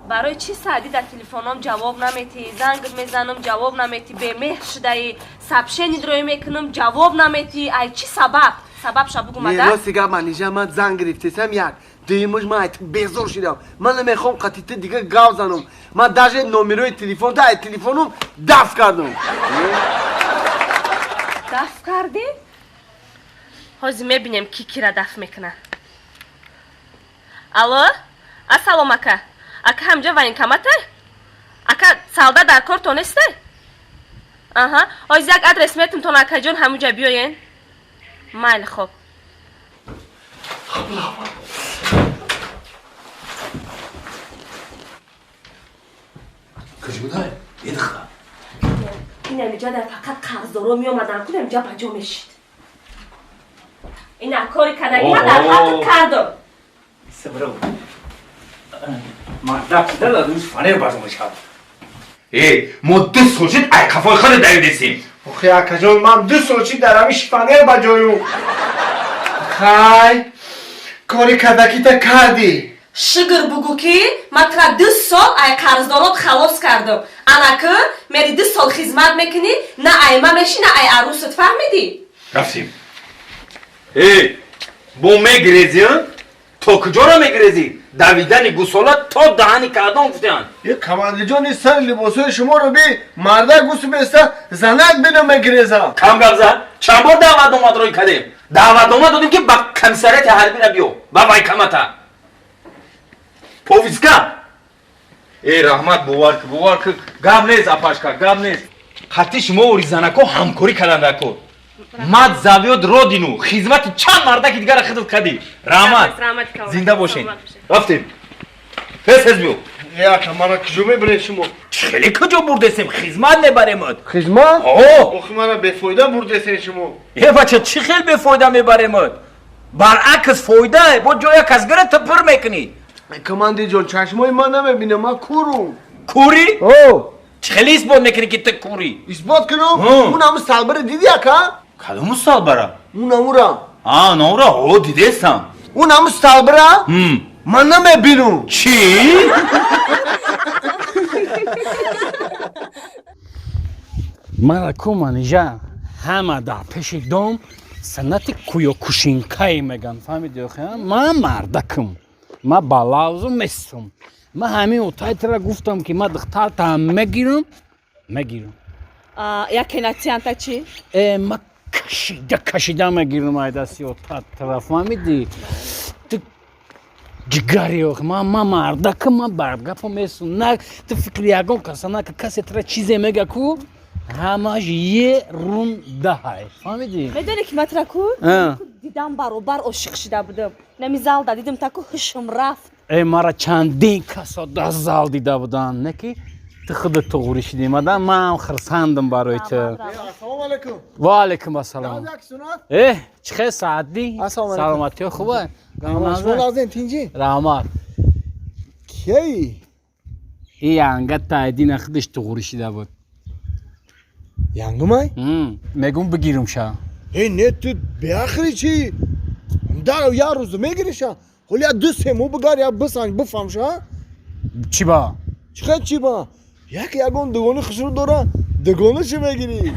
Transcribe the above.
برای چی سعدی در تلفنم جواب نمیتی؟ زنگ میزنم جواب نمیتی، به مهر شده‌ای، سبشه ندروی میکنم جواب نمیتی. ای چی سبب؟ سبب شو بگو مادر. راستی که من زنگ گرفتم یک دیمش من بیزار شدم. من نمیخوام قطعیت دیگه گاو زنم. من даже نمره تلفن تا تلفنم دفع کردم. دفع کردی؟ حاضر میبینیم کی را دفع میکنه. الو؟ السلام اکا. اکا همجا военкомате؟ اکا سودا در کار تونسته؟ آها. حاضر یک آدرس میتونم تون اکا جون همونجا بیاین. مایل خوب. کجا بودای؟ یه دقیقه. این اینجا در فقط قرضدارا می آمدن کنم اینجا بجا میشید. این کاری کردنی من در حق کردم. سبرو. ما دفتر دادمش فنر بازم شد. ما 2 سال شد ای کفای خود دویدیم. آخه اکا جان من 2 سال چی در همیش فنر بجایم. خای کاری کدکی تا کردی. شگر بگو که من ترا 2 سال ای قرضدارات خلاص کردم. انا که میری 2 سال خدمت میکنی نه ای ممشی نه ای عروست فهمیدی؟ رفتیم. بو میگریزی؟ تو کجا را میگریزی؟ دویدن گوسالا تا دهانی کردن گفتن. یه کمانده جان سر لباسای شما رو بی مرده گوسو بیسته زنک بینم میگریزم. کم گفزن چند بار دعوت اومد روی کردیم. دعوت اومد دادیم که با کمسریت حربی را بیو با وایکمتا پوفیسکا رحمت بوار که گام نیست اپاشکا گام نیست خطی شما و ریزانکو همکاری کردن دکو مد زاویود رو دینو خدمت چند مرده که دیگر را خدمت کردی رحمت زنده باشین رفتیم پس بیو یا کمانا کجا میبرید شما؟ خیلی کجا بردستیم خدمت نبریمد خدمت؟ آخه من بفایده بردستیم شما یه بچه چی خیلی بفایده میبریمد برعکس فایده با جای کسگره تپر میکنی کمانده جان چشمای من نمیبینه من کورم کوری؟ او خیلی اثبات میکنی که تو کوری اثبات کنم؟ اون همه سالبره دیدی اکا؟ کدوم سالبره؟ اون همورا نورا او دیدستم اون همه سالبره؟ من نمیبینم چی؟ من کومانیجا همه در پیش دوم سنت کویو کوشینکای میگن فهمیدی آخه من مردکم من بالاوزو میستم من همین اوتایت را گفتم که من دختر تا میگیرم یکی نتیانتا چی؟ من کشیده میگیرم ایداسی اوتایت را فهمیدی تو جگری آخه من مردکم من بردگفم میستم نه تو فکری اگم کسا نه که کسی ترا چیزی میگه کو همش یه رون ده های فهمیدی؟ میدونی که مطرح کو؟ دیدم برابر عاشق شده بودم نمیزال دا دیدم تا که هشم رفت مرا چندین کسا در زال دیده بودن نکی تو خودت تو غوری شدی مادم من خرسندم برای تو السلام علیکم و علیکم السلام چه سعدی؟ سلامتی خوبه؟ شما لازم تینجی؟ رحمت کی؟ این انگت تایدی نخدش تو غوری شده بود یانگمای؟ میگم بگیرم شا نه تو بیاخری چی؟ در یا روز میگیری شا ولی 2 سمو بگار یا بسنج بفهم شا چی با؟ چقدر چی با؟ یکون دوگانه خسرو داره دوگانه چی میگیری؟